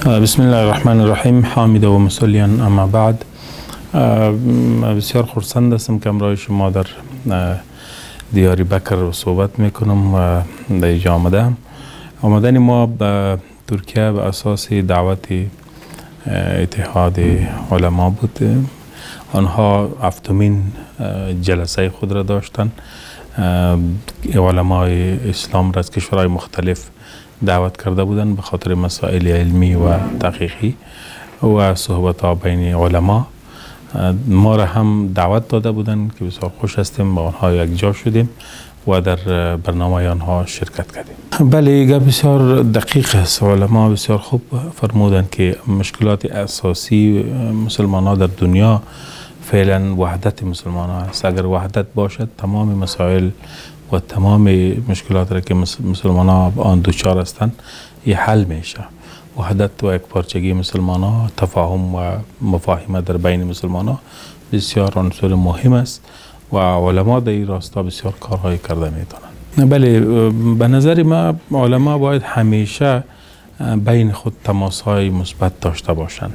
بسم الله الرحمن الرحیم. حامد و مصلیا اما بعد. بسیار خرسند هستم که امروز شما در دیاری بکر صحبت میکنم و در اینجا آمدن ما به ترکیه به اساس دعوت اتحاد علما بود. آنها هفتمین جلسه خود را داشتند. علمای اسلام را از کشورهای مختلف دعوت کرده بودند به خاطر مسائل علمی و تحقیقی و صحبت ها بین علما. ما را هم دعوت داده بودند که بسیار خوش هستیم با آنها یک جا شدیم و در برنامه آنها شرکت کردیم. بله، گپ بسیار دقیق است. علما بسیار خوب فرمودند که مشکلات اساسی مسلمان ها در دنیا فعلا وحدت مسلمان ها است. اگر وحدت باشد تمام مسائل و تمام مشکلات را که مسلمان ها آن دوچار هستند یه حل میشه. وحدت و یکپارچگی مسلمان ها، تفاهم و مفاهمه در بین مسلمان ها بسیار عنصر مهم است و علما در این راستا بسیار کارهای کرده میتونند. بله، به نظر ما علما باید همیشه بین خود تماس های مثبت داشته باشند،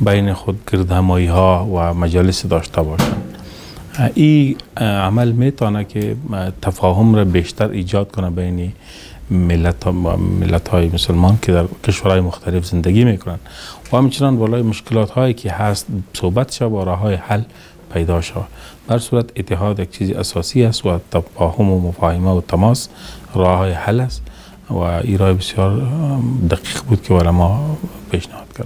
بین خود گردهمایی ها و مجالس داشته باشند. این عمل میتونه که تفاهم را بیشتر ایجاد کنه بین ملت های مسلمان که در کشورهای مختلف زندگی میکنند و همچنان بالای مشکلات هایی که هست صحبت شد و راه های حل پیدا شد. بر صورت اتحاد یک چیز اساسی است و تفاهم و مفاهمه و تماس راه های حل است و این راه بسیار دقیق بود که علما پیشنهاد کرد.